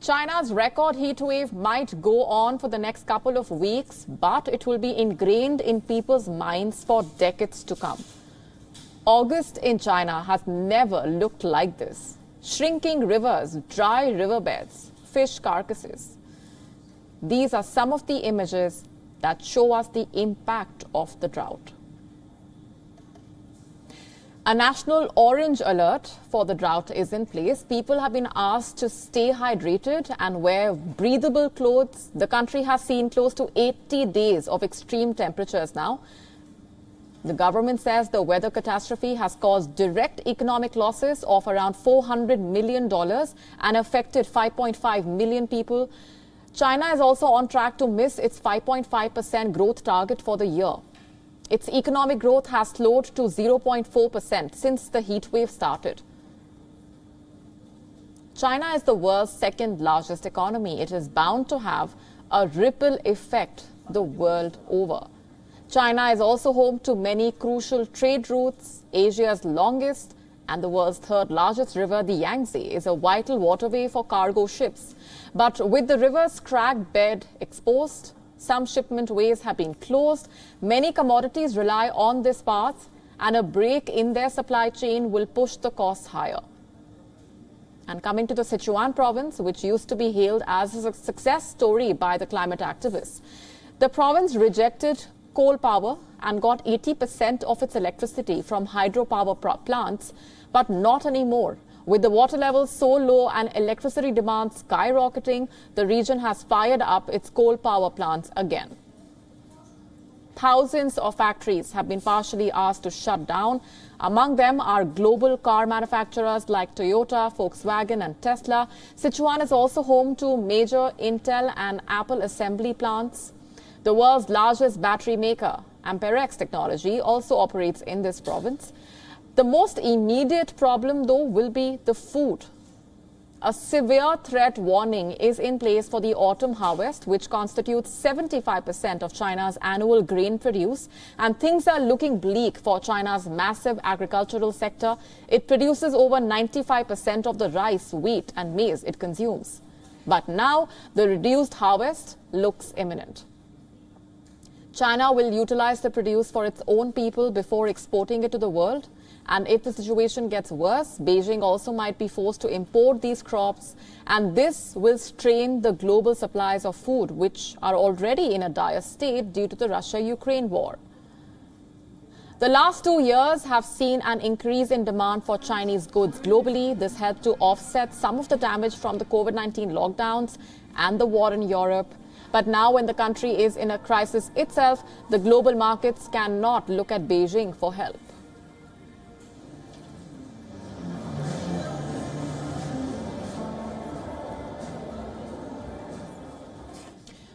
China's record heat wave might go on for the next couple of weeks, but it will be ingrained in people's minds for decades to come. August in China has never looked like this. Shrinking rivers, dry riverbeds, fish carcasses. These are some of the images that show us the impact of the drought. A national orange alert for the drought is in place. People have been asked to stay hydrated and wear breathable clothes. The country has seen close to 80 days of extreme temperatures now. The government says the weather catastrophe has caused direct economic losses of around $400 million and affected 5.5 million people. China is also on track to miss its 5.5% growth target for the year. Its economic growth has slowed to 0.4% since the heat wave started. China is the world's second largest economy. It is bound to have a ripple effect the world over. China is also home to many crucial trade routes. Asia's longest and the world's third largest river, the Yangtze, is a vital waterway for cargo ships. But with the river's cracked bed exposed, some shipment ways have been closed. Many commodities rely on this path, and a break in their supply chain will push the costs higher. And coming to the Sichuan province, which used to be hailed as a success story by the climate activists, the province rejected coal power and got 80% of its electricity from hydropower plants, but not anymore. With the water levels so low and electricity demand skyrocketing, the region has fired up its coal power plants again. Thousands of factories have been partially asked to shut down. Among them are global car manufacturers like Toyota, Volkswagen and Tesla. Sichuan is also home to major Intel and Apple assembly plants. The world's largest battery maker, Amperex Technology, also operates in this province. The most immediate problem, though, will be the food. A severe threat warning is in place for the autumn harvest, which constitutes 75% of China's annual grain produce. And things are looking bleak for China's massive agricultural sector. It produces over 95% of the rice, wheat and maize it consumes. But now the reduced harvest looks imminent. China will utilize the produce for its own people before exporting it to the world. And if the situation gets worse, Beijing also might be forced to import these crops. And this will strain the global supplies of food, which are already in a dire state due to the Russia-Ukraine war. The last 2 years have seen an increase in demand for Chinese goods globally. This helped to offset some of the damage from the COVID-19 lockdowns and the war in Europe. But now when the country is in a crisis itself, the global markets cannot look at Beijing for help.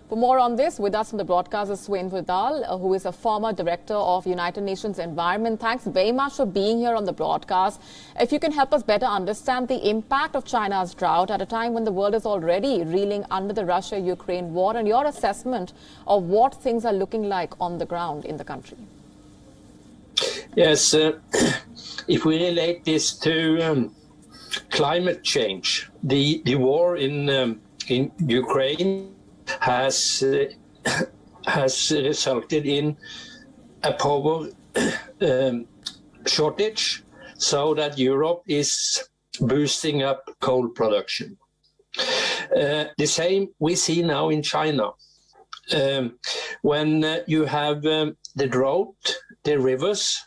For more on this, with us from the broadcast is Swain Vidal, who is a former director of United Nations Environment. Thanks very much for being here on the broadcast. If you can help us better understand the impact of China's drought at a time when the world is already reeling under the Russia-Ukraine war, and your assessment of what things are looking like on the ground in the country. Yes, if we relate this to climate change, the war in Ukraine has resulted in a power shortage, so that Europe is boosting up coal production. The same we see now in China. When you have the drought, the rivers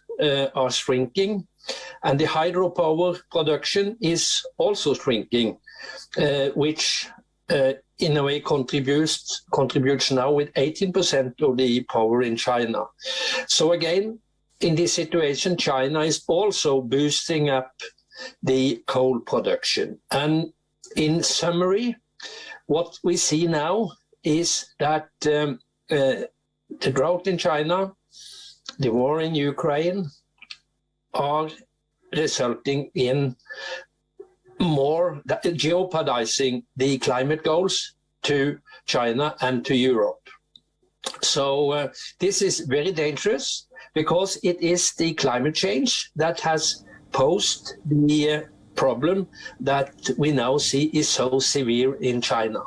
are shrinking, and the hydropower production is also shrinking, which in a way contributes now with 18% of the power in China. So again, in this situation, China is also boosting up the coal production. And in summary, what we see now is that the drought in China, the war in Ukraine, are resulting in more jeopardizing the climate goals to China and to Europe. So this is very dangerous, because it is the climate change that has posed the problem that we now see is so severe in China.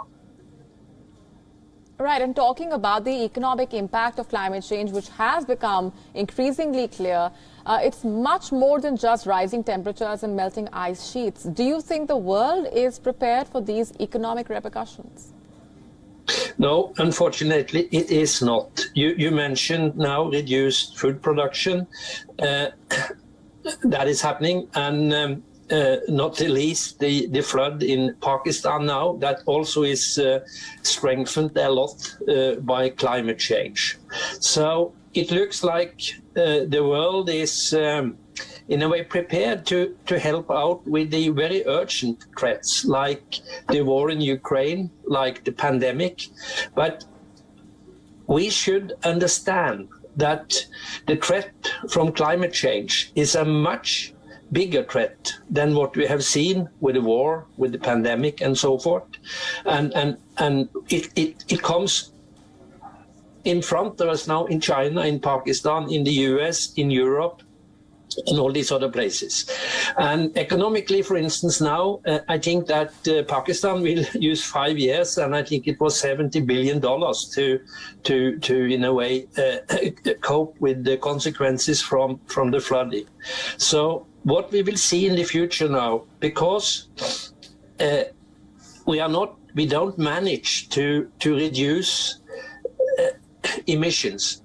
Right, and talking about the economic impact of climate change, which has become increasingly clear, it's much more than just rising temperatures and melting ice sheets. Do you think the world is prepared for these economic repercussions? No, unfortunately, it is not. You mentioned now reduced food production. That is happening, and not the least the flood in Pakistan now, that also is strengthened a lot by climate change. So it looks like the world is in a way prepared to help out with the very urgent threats like the war in Ukraine, like the pandemic. But we should understand that the threat from climate change is a much bigger threat than what we have seen with the war, with the pandemic and so forth. And it comes in front of us now in China, in Pakistan, in the US, in Europe, and all these other places. And economically, for instance, now, I think that Pakistan will use 5 years, and I think it was $70 billion to in a way, cope with the consequences from the flooding. So what we will see in the future now, because we don't manage to reduce emissions.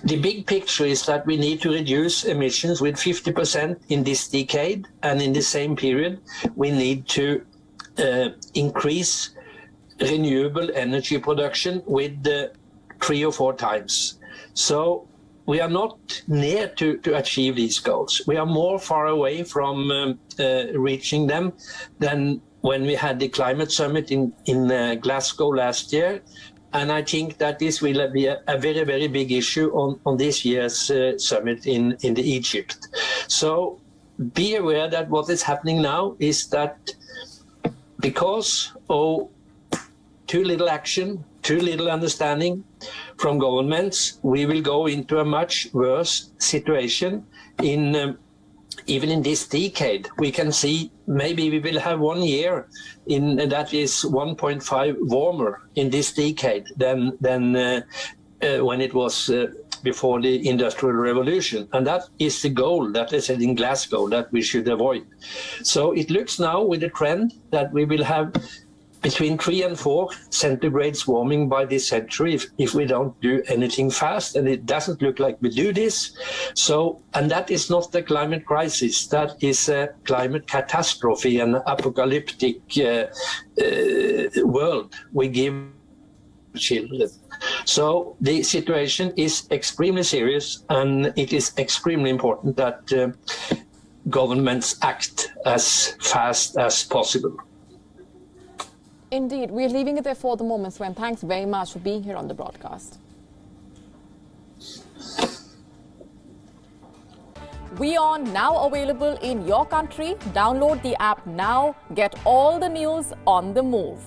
The big picture is that we need to reduce emissions with 50% in this decade, and in the same period, we need to increase renewable energy production with 3 or 4 times. So we are not near to achieve these goals. We are more far away from reaching them than when we had the climate summit in Glasgow last year. And I think that this will be a very, very big issue on this year's summit in Egypt. So be aware that what is happening now is that because of too little action, too little understanding from governments, we will go into a much worse situation even in this decade. We can see maybe we will have 1 year that is 1.5 warmer in this decade than when it was before the Industrial Revolution. And that is the goal that I said in Glasgow that we should avoid. So it looks now with the trend that we will have between 3 and 4 centigrades warming by this century if we don't do anything fast, and it doesn't look like we do this. So, and that is not the climate crisis, that is a climate catastrophe, an apocalyptic world we give children. So the situation is extremely serious, and it is extremely important that governments act as fast as possible. Indeed. We're leaving it there for the moment, Sven. Thanks very much for being here on the broadcast. WION now available in your country. Download the app now. Get all the news on the move.